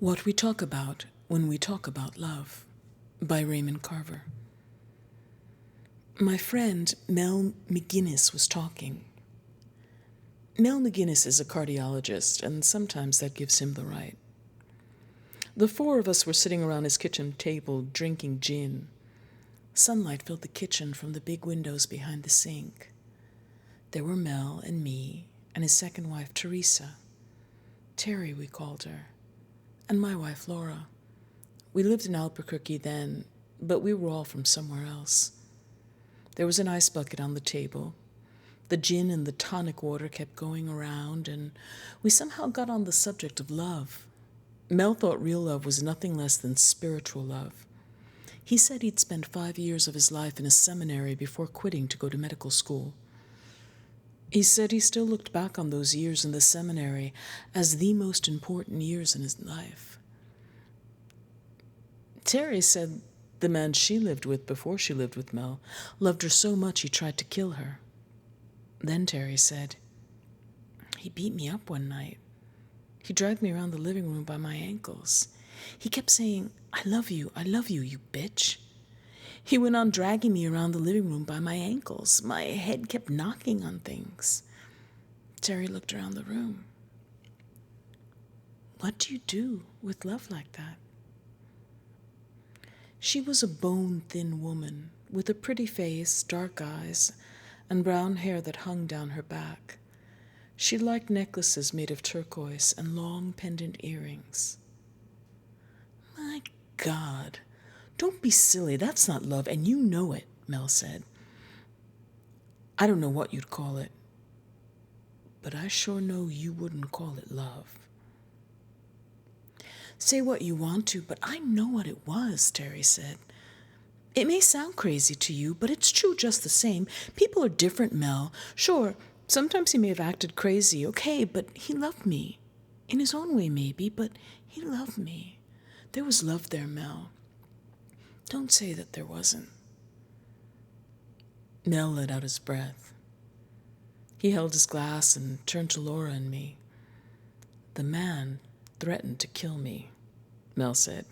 What We Talk About When We Talk About Love by Raymond Carver. My friend Mel McGinnis was talking. Mel McGinnis is a cardiologist, and sometimes that gives him the right. The four of us were sitting around his kitchen table drinking gin. Sunlight filled the kitchen from the big windows behind the sink. There were Mel and me and his second wife, Teresa. Terry, we called her. And my wife, Laura. We lived in Albuquerque then, but we were all from somewhere else. There was an ice bucket on the table. The gin and the tonic water kept going around, and we somehow got on the subject of love. Mel thought real love was nothing less than spiritual love. He said he'd spent 5 years of his life in a seminary before quitting to go to medical school. He said he still looked back on those years in the seminary as the most important years in his life. Terry said the man she lived with before she lived with Mel loved her so much he tried to kill her. Then Terry said, "He beat me up one night. He dragged me around the living room by my ankles. He kept saying, 'I love you, you bitch.' He went on dragging me around the living room by my ankles. My head kept knocking on things." Terry looked around the room. "What do you do with love like that?" She was a bone-thin woman with a pretty face, dark eyes, and brown hair that hung down her back. She liked necklaces made of turquoise and long pendant earrings. "My God, don't be silly. That's not love, and you know it," Mel said. "I don't know what you'd call it, but I sure know you wouldn't call it love." "Say what you want to, but I know what it was," Terry said. "It may sound crazy to you, but it's true just the same. People are different, Mel. Sure, sometimes he may have acted crazy, okay, but he loved me. In his own way, maybe, but he loved me. There was love there, Mel. Don't say that there wasn't." Mel let out his breath. He held his glass and turned to Laura and me. "The man threatened to kill me," Mel said.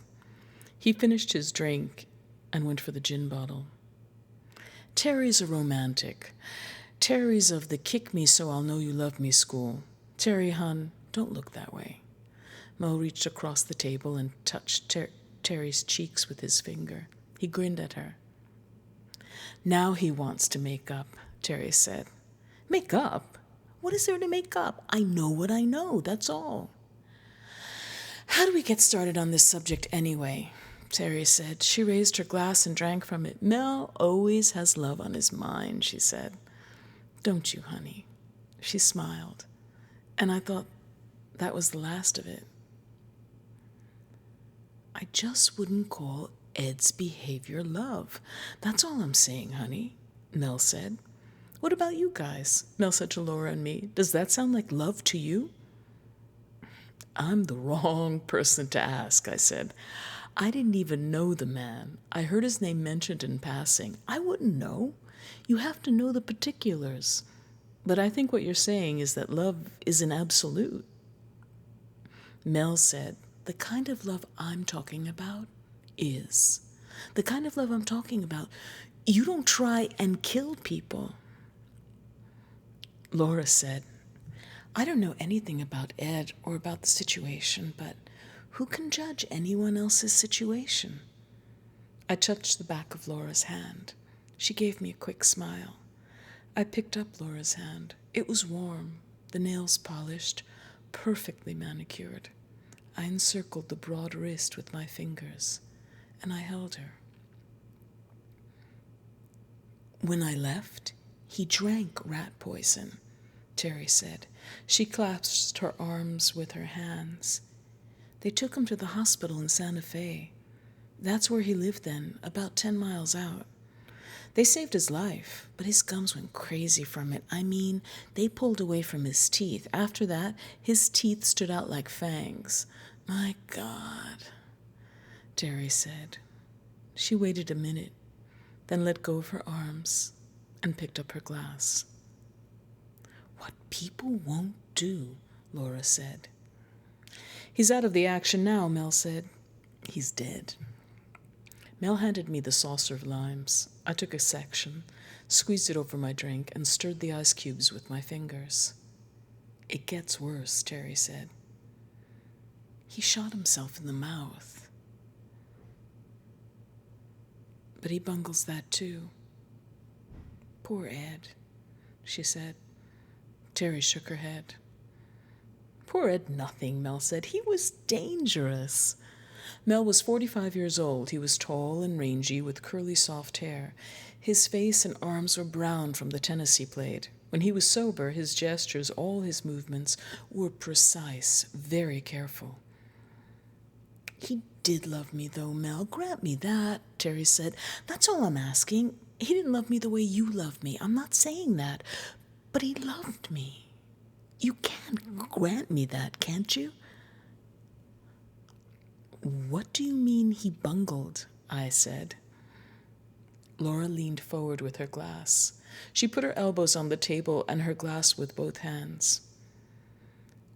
He finished his drink and went for the gin bottle. "Terry's a romantic. Terry's of the kick me so I'll know you love me school. Terry, hon, don't look that way." Mel reached across the table and touched Terry's cheeks with his finger. He grinned at her. "Now he wants to make up," Terry said. "Make up? What is there to make up? I know what I know, that's all." "How do we get started on this subject anyway?" Terry said. She raised her glass and drank from it. "Mel always has love on his mind," she said. "Don't you, honey?" She smiled, and I thought that was the last of it. "I just wouldn't call Ed's behavior love. That's all I'm saying, honey," Mel said. "What about you guys?" Mel said to Laura and me. "Does that sound like love to you?" "I'm the wrong person to ask," I said. "I didn't even know the man. I heard his name mentioned in passing. I wouldn't know. You have to know the particulars. But I think what you're saying is that love isn't absolute." Mel said, "The kind of love I'm talking about is. The kind of love I'm talking about, you don't try and kill people." Laura said, "I don't know anything about Ed or about the situation, but who can judge anyone else's situation?" I touched the back of Laura's hand. She gave me a quick smile. I picked up Laura's hand. It was warm, the nails polished, perfectly manicured. I encircled the broad wrist with my fingers, and I held her. "When I left, he drank rat poison," Terry said. She clasped her arms with her hands. "They took him to the hospital in Santa Fe. That's where he lived then, about 10 miles out. They saved his life, but his gums went crazy from it. I mean, they pulled away from his teeth. After that, his teeth stood out like fangs. My God," Terry said. She waited a minute, then let go of her arms and picked up her glass. "What people won't do," Laura said. He's out of the action now, Mel said. He's dead. Mel handed me the saucer of limes. I took a section, squeezed it over my drink, and stirred the ice cubes with my fingers. It gets worse, Terry said. He shot himself in the mouth. But he bungles that too. Poor Ed, she said. Terry shook her head. Poor Ed nothing, Mel said. He was dangerous. Mel was 45 years old. He was tall and rangy with curly soft hair. His face and arms were brown from the tennis he played. When he was sober, his gestures, all his movements, were precise, very careful. He did love me, though, Mel. Grant me that, Terry said. That's all I'm asking. He didn't love me the way you love me. I'm not saying that. But he loved me. You can grant me that, can't you? What do you mean he bungled? I said. Laura leaned forward with her glass. She put her elbows on the table and her glass with both hands.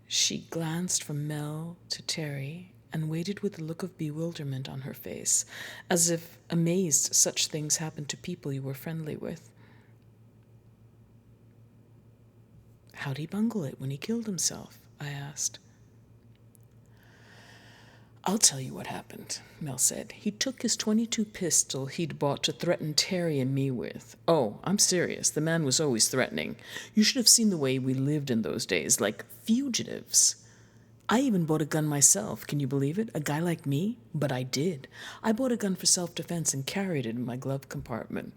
She glanced from Mel to Terry and waited with a look of bewilderment on her face, as if amazed such things happened to people you were friendly with. How'd he bungle it when he killed himself? I asked. I'll tell you what happened, Mel said. He took his .22 pistol he'd bought to threaten Terry and me with. Oh, I'm serious. The man was always threatening. You should have seen the way we lived in those days, like fugitives. I even bought a gun myself. Can you believe it? A guy like me? But I did. I bought a gun for self-defense and carried it in my glove compartment.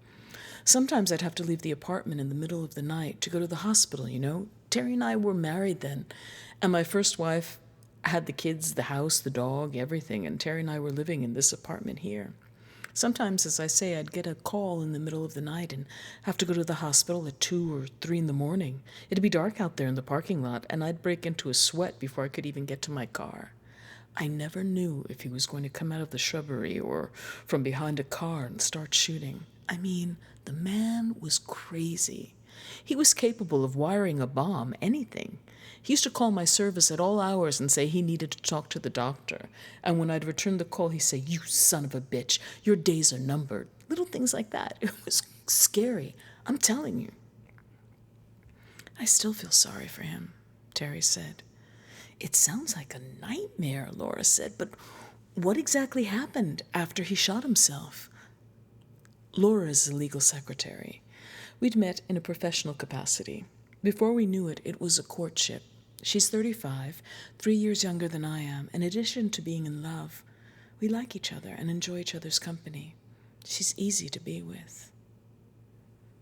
Sometimes I'd have to leave the apartment in the middle of the night to go to the hospital, you know. Terry and I were married then, and my first wife had the kids, the house, the dog, everything, and Terry and I were living in this apartment here. Sometimes, as I say, I'd get a call in the middle of the night and have to go to the hospital at 2 or 3 in the morning. It'd be dark out there in the parking lot, and I'd break into a sweat before I could even get to my car. I never knew if he was going to come out of the shrubbery or from behind a car and start shooting. I mean, the man was crazy. He was capable of wiring a bomb, anything. He used to call my service at all hours and say he needed to talk to the doctor. And when I'd return the call, he'd say, "You son of a bitch, your days are numbered." Little things like that. It was scary, I'm telling you. I still feel sorry for him, Terry said. It sounds like a nightmare, Laura said, but what exactly happened after he shot himself? Laura is the legal secretary. We'd met in a professional capacity. Before we knew it, it was a courtship. She's 35, 3 years younger than I am. In addition to being in love, we like each other and enjoy each other's company. She's easy to be with.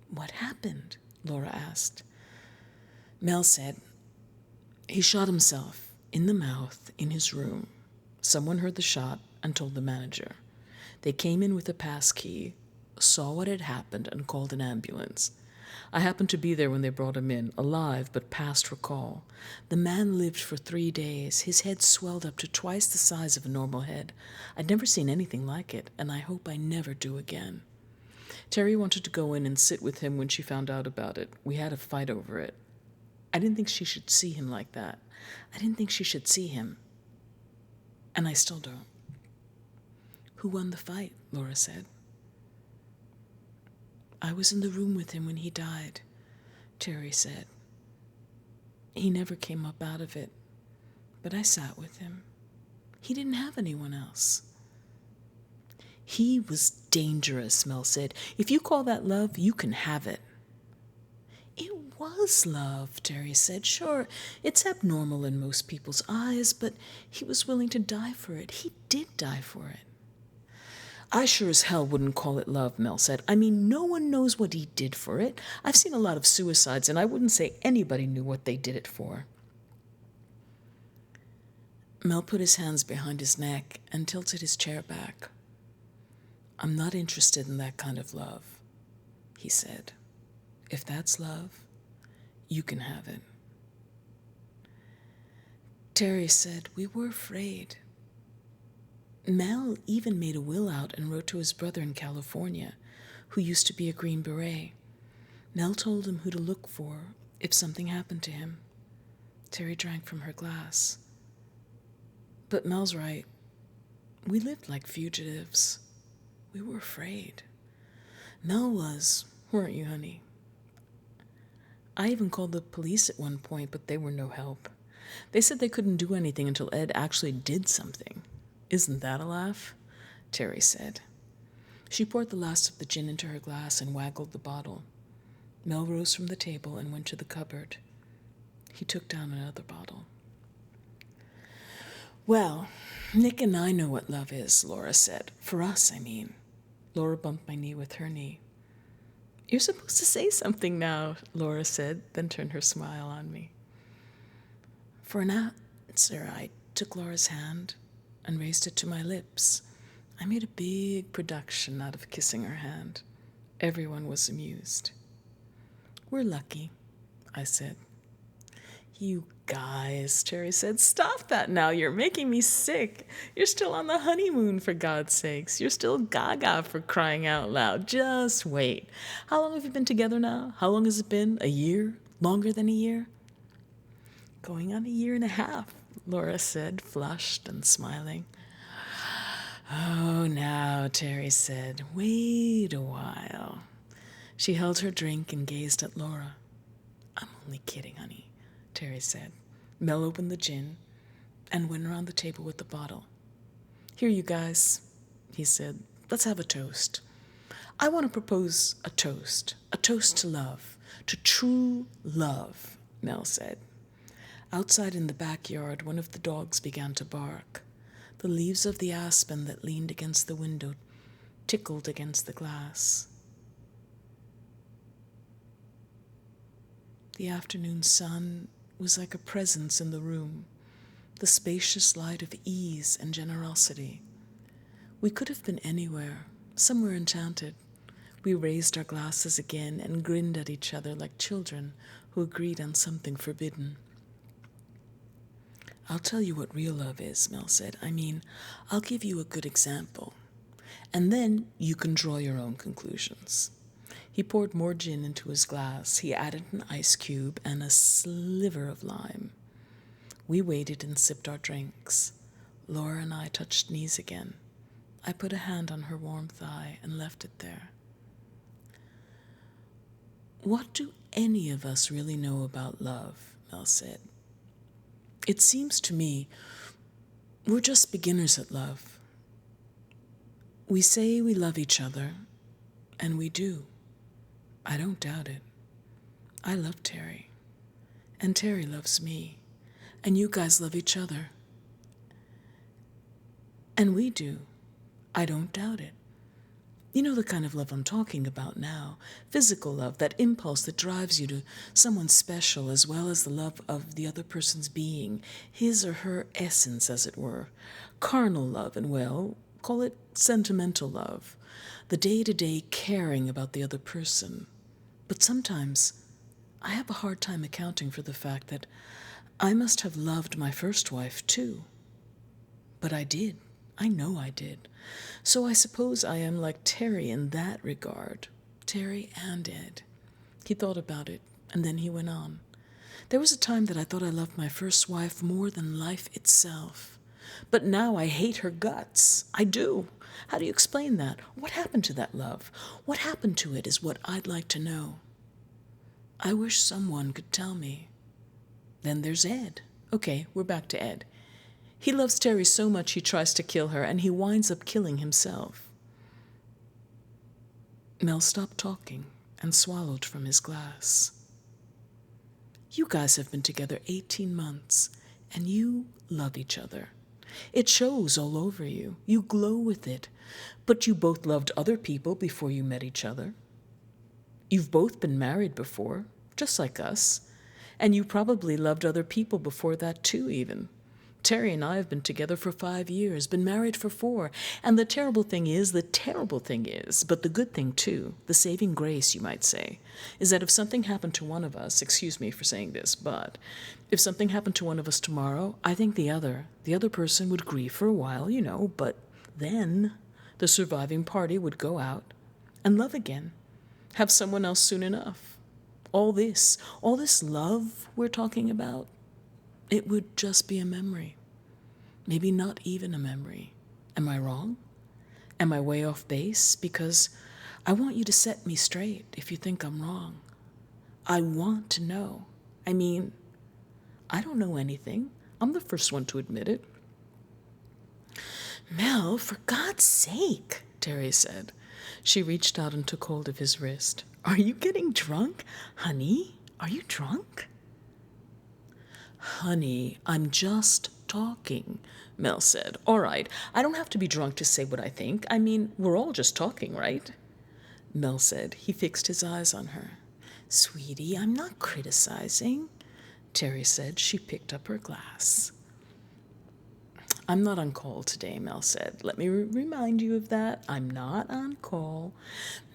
What happened? Laura asked. Mel said, he shot himself in the mouth in his room. Someone heard the shot and told the manager. They came in with a pass key, saw what had happened, and called an ambulance. I happened to be there when they brought him in, alive but past recall. The man lived for 3 days. His head swelled up to twice the size of a normal head. I'd never seen anything like it, and I hope I never do again. Terry wanted to go in and sit with him when she found out about it. We had a fight over it. I didn't think she should see him like that. I didn't think she should see him. And I still don't. Who won the fight? Laura said. I was in the room with him when he died, Terry said. He never came up out of it, but I sat with him. He didn't have anyone else. He was dangerous, Mel said. If you call that love, you can have it. It was love, Terry said. Sure, it's abnormal in most people's eyes, but he was willing to die for it. He did die for it. I sure as hell wouldn't call it love, Mel said. I mean, no one knows what he did for it. I've seen a lot of suicides, and I wouldn't say anybody knew what they did it for. Mel put his hands behind his neck and tilted his chair back. I'm not interested in that kind of love, he said. If that's love, you can have it. Terry said, we were afraid. Mel even made a will out and wrote to his brother in California, who used to be a Green Beret. Mel told him who to look for if something happened to him. Terry drank from her glass. But Mel's right. We lived like fugitives. We were afraid. Mel was, weren't you, honey? I even called the police at one point, but they were no help. They said they couldn't do anything until Ed actually did something. Isn't that a laugh? Terry said. She poured the last of the gin into her glass and waggled the bottle. Mel rose from the table and went to the cupboard. He took down another bottle. Well, Nick and I know what love is, Laura said. For us, I mean. Laura bumped my knee with her knee. You're supposed to say something now, Laura said, then turned her smile on me. For an answer, I took Laura's hand and raised it to my lips. I made a big production out of kissing her hand. Everyone was amused. We're lucky, I said. You guys, Terry said, stop that now. You're making me sick. You're still on the honeymoon, for God's sakes. You're still gaga, for crying out loud. Just wait. How long have you been together now? How long has it been? A year? Longer than a year? Going on a year and a half, Laura said, flushed and smiling. Oh, now, Terry said, wait a while. She held her drink and gazed at Laura. I'm only kidding, honey, Terry said. Mel opened the gin and went around the table with the bottle. Here, you guys, he said, let's have a toast. I want to propose a toast to love, to true love, Mel said. Outside in the backyard, one of the dogs began to bark. The leaves of the aspen that leaned against the window tickled against the glass. The afternoon sun was like a presence in the room, the spacious light of ease and generosity. We could have been anywhere, somewhere enchanted. We raised our glasses again and grinned at each other like children who agreed on something forbidden. I'll tell you what real love is, Mel said. I mean, I'll give you a good example, and then you can draw your own conclusions. He poured more gin into his glass. He added an ice cube and a sliver of lime. We waited and sipped our drinks. Laura and I touched knees again. I put a hand on her warm thigh and left it there. What do any of us really know about love? Mel said. It seems to me we're just beginners at love. We say we love each other, and we do. I don't doubt it. I love Terry, and Terry loves me, and you guys love each other. And we do. I don't doubt it. You know the kind of love I'm talking about now. Physical love, that impulse that drives you to someone special, as well as the love of the other person's being, his or her essence, as it were. Carnal love, and well, call it sentimental love. The day-to-day caring about the other person. But sometimes I have a hard time accounting for the fact that I must have loved my first wife too. But I did. I know I did. So I suppose I am like Terry in that regard. Terry and Ed. He thought about it, and then he went on. There was a time that I thought I loved my first wife more than life itself. But now I hate her guts. I do. How do you explain that? What happened to that love? What happened to it is what I'd like to know. I wish someone could tell me. Then there's Ed. Okay, we're back to Ed. He loves Terry so much he tries to kill her, and he winds up killing himself. Mel stopped talking and swallowed from his glass. You guys have been together 18 months, and you love each other. It shows all over you. You glow with it. But you both loved other people before you met each other. You've both been married before, just like us. And you probably loved other people before that too, even. Terry and I have been together for 5 years, been married for 4. And the terrible thing is, but the good thing too, the saving grace, you might say, is that if something happened to one of us, excuse me for saying this, but if something happened to one of us tomorrow, I think the other person would grieve for a while, but then the surviving party would go out and love again, have someone else soon enough. All this love we're talking about, it would just be a memory. Maybe not even a memory. Am I wrong? Am I way off base? Because I want you to set me straight if you think I'm wrong. I want to know. I mean, I don't know anything. I'm the first one to admit it. Mel, for God's sake, Terry said. She reached out and took hold of his wrist. Are you getting drunk? Honey, are you drunk? Honey, I'm just talking, Mel said. All right, I don't have to be drunk to say what I think. I mean, we're all just talking, right? Mel said. He fixed his eyes on her. Sweetie, I'm not criticizing, Terry said. She picked up her glass. I'm not on call today, Mel said. Let me remind you of that. I'm not on call.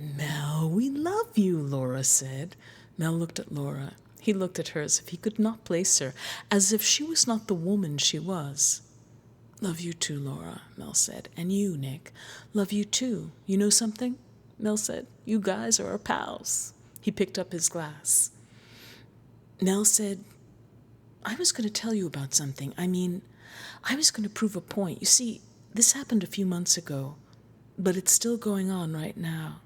Mel, we love you, Laura said. Mel looked at Laura. He looked at her as if he could not place her, as if she was not the woman she was. Love you too, Laura, Mel said. And you, Nick. Love you too. You know something? Mel said. You guys are our pals. He picked up his glass. Mel said, I was going to tell you about something. I was going to prove a point. You see, this happened a few months ago, but it's still going on right now.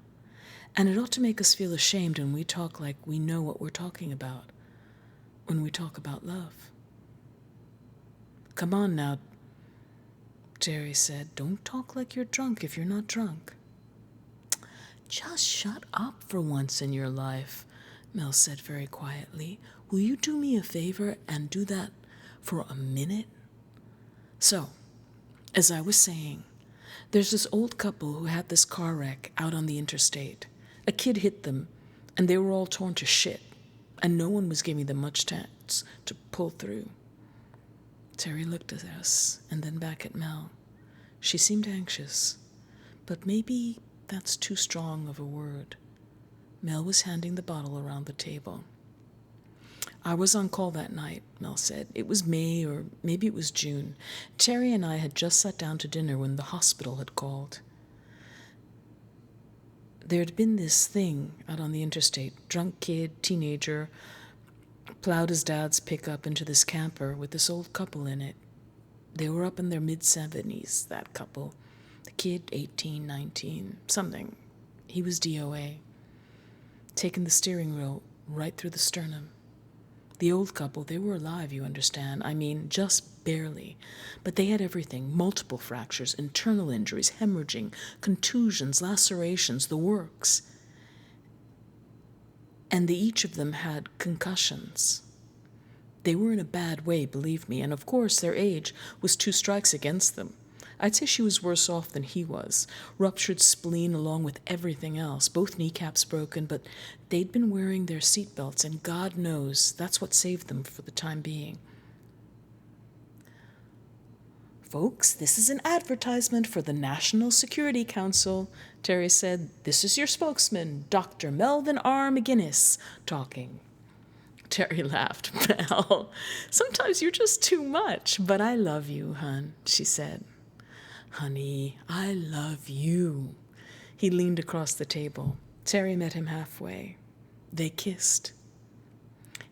And it ought to make us feel ashamed when we talk like we know what we're talking about, when we talk about love. Come on now, Terry said. Don't talk like you're drunk if you're not drunk. Just shut up for once in your life, Mel said very quietly. Will you do me a favor and do that for a minute? So, as I was saying, there's this old couple who had this car wreck out on the interstate. A kid hit them, and they were all torn to shit, and no one was giving them much chance to pull through. Terry looked at us, and then back at Mel. She seemed anxious, but maybe that's too strong of a word. Mel was handing the bottle around the table. I was on call that night, Mel said. It was May or maybe it was June. Terry and I had just sat down to dinner when the hospital had called. There had been this thing out on the interstate. Drunk kid, teenager, plowed his dad's pickup into this camper with this old couple in it. They were up in their mid-70s, that couple. The kid, 18, 19, something. He was DOA. Taking the steering wheel right through the sternum. The old couple, they were alive, you understand. I mean, just barely. But they had everything. Multiple fractures, internal injuries, hemorrhaging, contusions, lacerations, the works. And each of them had concussions. They were in a bad way, believe me, and of course their age was 2 strikes against them. I'd say she was worse off than he was. Ruptured spleen along with everything else, both kneecaps broken, but they'd been wearing their seatbelts, and God knows that's what saved them for the time being. Folks, this is an advertisement for the National Security Council, Terry said. This is your spokesman, Dr. Melvin R. McGinnis, talking. Terry laughed. Mel, sometimes you're just too much, but I love you, hon, she said. Honey, I love you. He leaned across the table. Terry met him halfway. They kissed.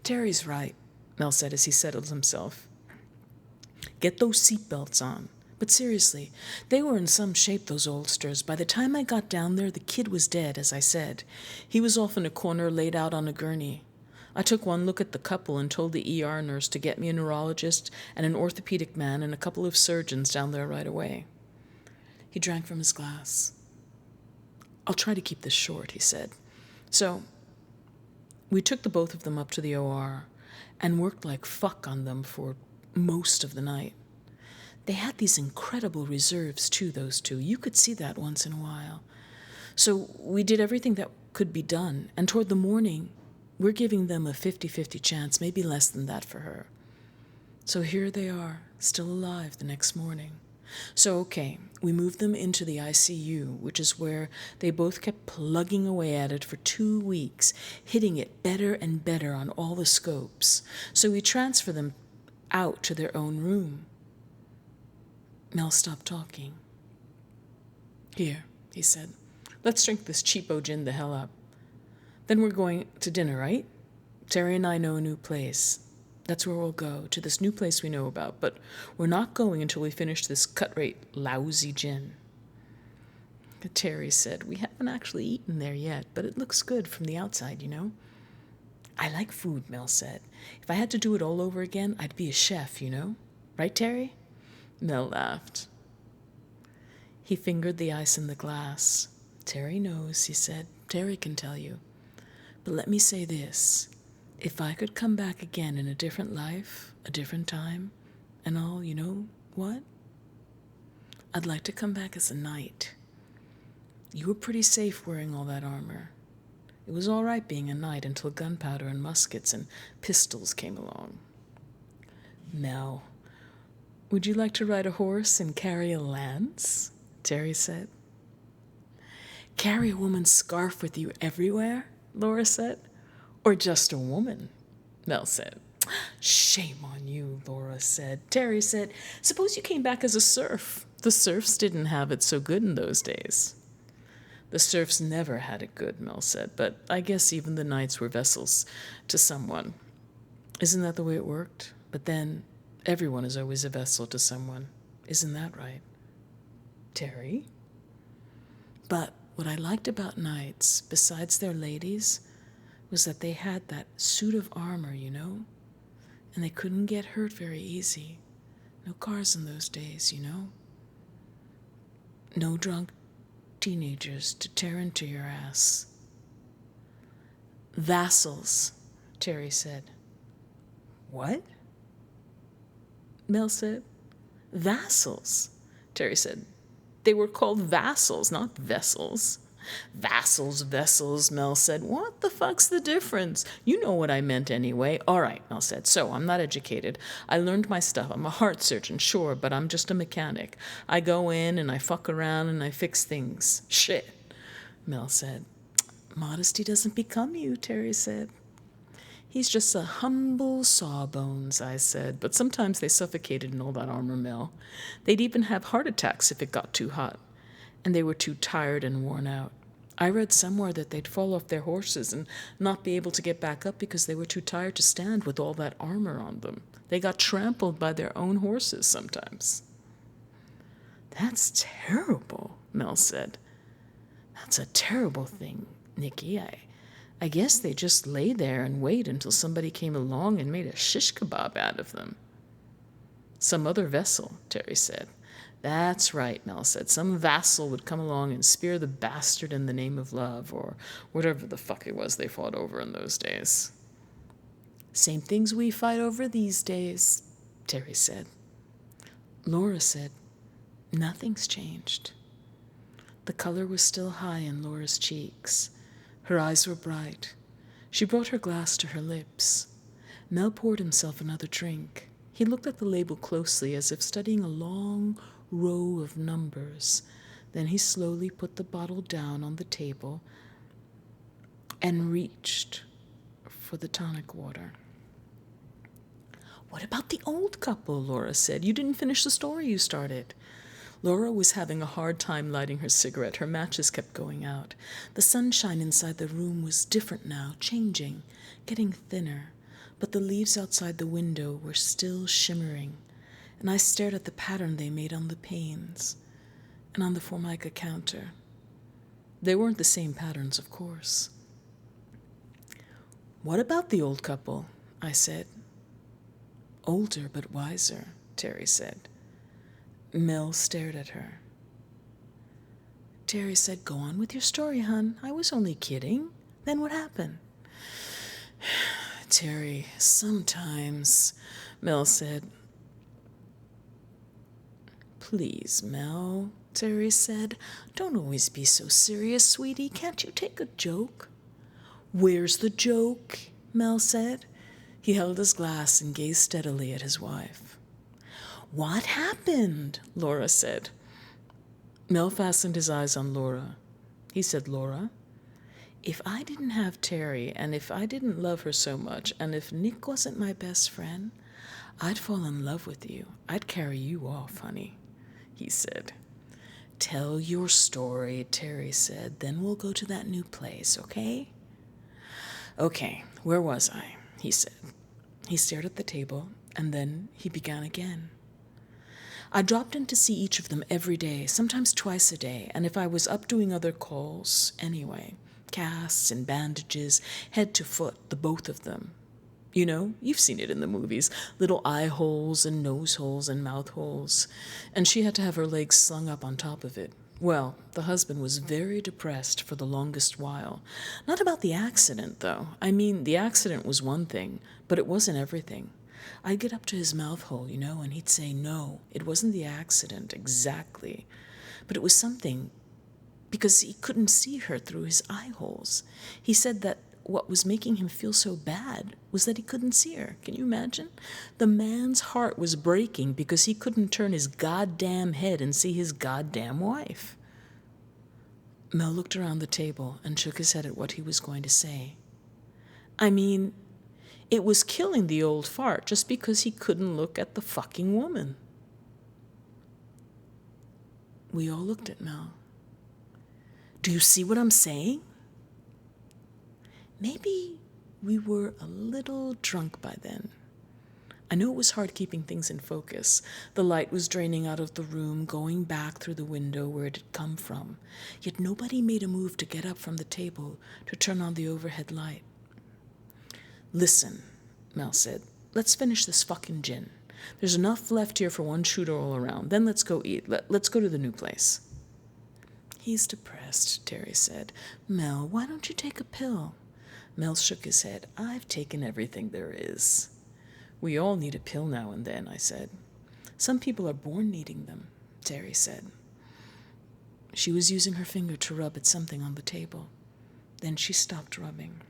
Terry's right, Mel said as he settled himself. Get those seatbelts on. But seriously, they were in some shape, those oldsters. By the time I got down there, the kid was dead, as I said. He was off in a corner, laid out on a gurney. I took one look at the couple and told the ER nurse to get me a neurologist and an orthopedic man and a couple of surgeons down there right away. He drank from his glass. I'll try to keep this short, he said. So, we took the both of them up to the OR and worked like fuck on them for most of the night. They had these incredible reserves, too, those two. You could see that once in a while. So we did everything that could be done, and toward the morning, we're giving them a 50-50 chance, maybe less than that for her. So here they are, still alive the next morning. So, okay, we moved them into the ICU, which is where they both kept plugging away at it for 2 weeks, hitting it better and better on all the scopes. So we transfer them out to their own room. Mel stopped talking. Here, he said, let's drink this cheapo gin the hell up. Then we're going to dinner, right? Terry and I know a new place. That's where we'll go, to this new place we know about, but we're not going until we finish this cut-rate lousy gin. Terry said, we haven't actually eaten there yet, but it looks good from the outside, you know? I like food, Mel said. If I had to do it all over again, I'd be a chef, you know? Right, Terry? Mel laughed. He fingered the ice in the glass. Terry knows, he said. Terry can tell you. But let me say this. If I could come back again in a different life, a different time, and all, you know what? I'd like to come back as a knight. You were pretty safe wearing all that armor. It was all right being a knight until gunpowder and muskets and pistols came along. Mel, would you like to ride a horse and carry a lance? Terry said. Carry a woman's scarf with you everywhere? Laura said. Or just a woman? Mel said. Shame on you, Laura said. Terry said, suppose you came back as a serf. The serfs didn't have it so good in those days. The serfs never had it good, Mel said, but I guess even the knights were vessels to someone. Isn't that the way it worked? But then, everyone is always a vessel to someone. Isn't that right? Terry? But what I liked about knights, besides their ladies, was that they had that suit of armor, you know? And they couldn't get hurt very easy. No cars in those days, you know? No drunk teenagers to tear into your ass. Vassals, Terry said. What? Mel said. Vassals, Terry said. They were called vassals, not vessels. Vassals, vessels, Mel said. What the fuck's the difference? You know what I meant anyway. All right, Mel said. So, I'm not educated. I learned my stuff. I'm a heart surgeon, sure, but I'm just a mechanic. I go in and I fuck around and I fix things. Shit, Mel said. Modesty doesn't become you, Terry said. He's just a humble sawbones, I said, but sometimes they suffocated in all that armor, Mel. They'd even have heart attacks if it got too hot. And they were too tired and worn out. I read somewhere that they'd fall off their horses and not be able to get back up because they were too tired to stand with all that armor on them. They got trampled by their own horses sometimes. That's terrible, Mel said. That's a terrible thing, Nikki. I guess they just lay there and wait until somebody came along and made a shish kebab out of them. Some other vessel, Terry said. That's right, Mel said. Some vassal would come along and spear the bastard in the name of love, or whatever the fuck it was they fought over in those days. Same things we fight over these days, Terry said. Laura said, nothing's changed. The color was still high in Laura's cheeks. Her eyes were bright. She brought her glass to her lips. Mel poured himself another drink. He looked at the label closely, as if studying a long row of numbers. Then he slowly put the bottle down on the table and reached for the tonic water. What about the old couple, Laura said. You didn't finish the story you started. Laura was having a hard time lighting her cigarette. Her matches kept going out. The sunshine inside the room was different now, changing, getting thinner. But the leaves outside the window were still shimmering, and I stared at the pattern they made on the panes and on the Formica counter. They weren't the same patterns, of course. What about the old couple? I said. Older but wiser, Terry said. Mel stared at her. Terry said, go on with your story, hun. I was only kidding. Then what happened? Terry, sometimes, Mel said. Please, Mel, Terry said. Don't always be so serious, sweetie. Can't you take a joke? Where's the joke? Mel said. He held his glass and gazed steadily at his wife. What happened? Laura said. Mel fastened his eyes on Laura. He said, Laura, if I didn't have Terry, and if I didn't love her so much, and if Nick wasn't my best friend, I'd fall in love with you. I'd carry you off, honey, he said. Tell your story, Terry said. Then we'll go to that new place, okay? Okay, where was I? He said. He stared at the table, and then he began again. I dropped in to see each of them every day, sometimes twice a day, and if I was up doing other calls, anyway, casts and bandages, head to foot, the both of them. You know, you've seen it in the movies, little eye holes and nose holes and mouth holes, and she had to have her legs slung up on top of it. Well, the husband was very depressed for the longest while. Not about the accident, though. I mean, the accident was one thing, but it wasn't everything. I'd get up to his mouth hole, you know, and he'd say, no, it wasn't the accident, exactly. But it was something, because he couldn't see her through his eye holes. He said that what was making him feel so bad was that he couldn't see her. Can you imagine? The man's heart was breaking because he couldn't turn his goddamn head and see his goddamn wife. Mel looked around the table and shook his head at what he was going to say. I mean, it was killing the old fart just because he couldn't look at the fucking woman. We all looked at Mel. Do you see what I'm saying? Maybe we were a little drunk by then. I know it was hard keeping things in focus. The light was draining out of the room, going back through the window where it had come from. Yet nobody made a move to get up from the table to turn on the overhead light. Listen, Mel said, let's finish this fucking gin. There's enough left here for one shooter all around. Then let's go eat. Let's go to the new place. He's depressed, Terry said. Mel, why don't you take a pill? Mel shook his head. I've taken everything there is. We all need a pill now and then, I said. Some people are born needing them, Terry said. She was using her finger to rub at something on the table. Then she stopped rubbing.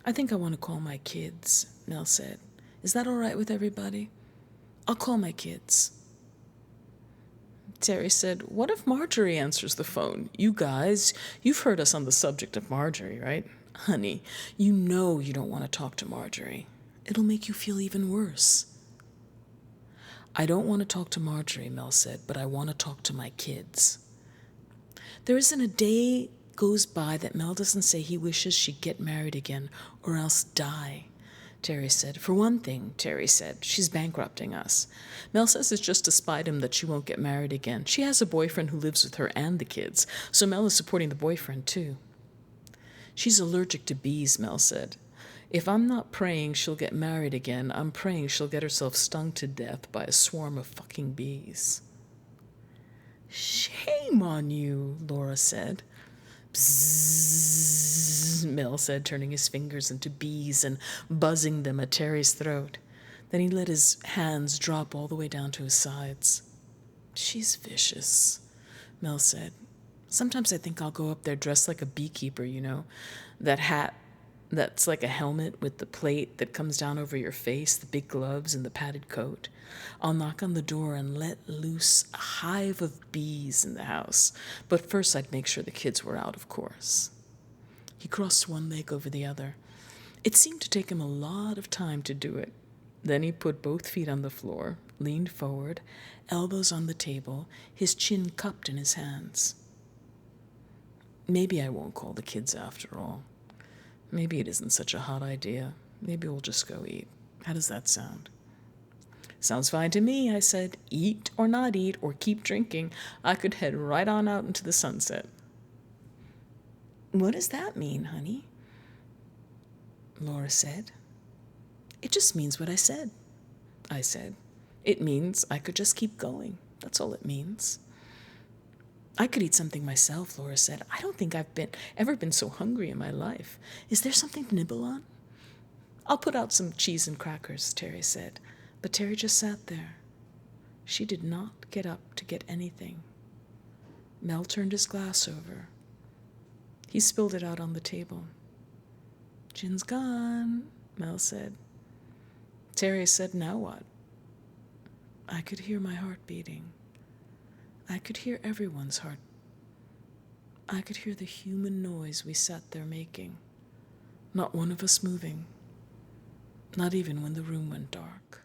I think I want to call my kids, Mel said. Is that all right with everybody? I'll call my kids. Terry said, what if Marjorie answers the phone? You guys, you've heard us on the subject of Marjorie, right? Honey, you know you don't want to talk to Marjorie. It'll make you feel even worse. I don't want to talk to Marjorie, Mel said, but I want to talk to my kids. There isn't a day goes by that Mel doesn't say he wishes she'd get married again or else die. Terry said. For one thing, Terry said, she's bankrupting us. Mel says it's just to spite him that she won't get married again. She has a boyfriend who lives with her and the kids, so Mel is supporting the boyfriend too. She's allergic to bees, Mel said. If I'm not praying she'll get married again, I'm praying she'll get herself stung to death by a swarm of fucking bees. Shame on you, Laura said. Bzzz, Mel said, turning his fingers into bees and buzzing them at Terry's throat. Then he let his hands drop all the way down to his sides. She's vicious, Mel said. Sometimes I think I'll go up there dressed like a beekeeper, you know, that hat that's like a helmet with the plate that comes down over your face, the big gloves and the padded coat. I'll knock on the door and let loose a hive of bees in the house. But first I'd make sure the kids were out, of course. He crossed one leg over the other. It seemed to take him a lot of time to do it. Then he put both feet on the floor, leaned forward, elbows on the table, his chin cupped in his hands. Maybe I won't call the kids after all. Maybe it isn't such a hot idea. Maybe we'll just go eat. How does that sound? Sounds fine to me, I said. Eat or not eat or keep drinking, I could head right on out into the sunset. What does that mean, honey? Laura said. It just means what I said. I said. It means I could just keep going. That's all it means. I could eat something myself, Laura said. I don't think I've ever been so hungry in my life. Is there something to nibble on? I'll put out some cheese and crackers, Terry said. But Terry just sat there. She did not get up to get anything. Mel turned his glass over. He spilled it out on the table. Gin's gone, Mel said. Terry said, now what? I could hear my heart beating. I could hear everyone's heart. I could hear the human noise we sat there making. Not one of us moving. Not even when the room went dark.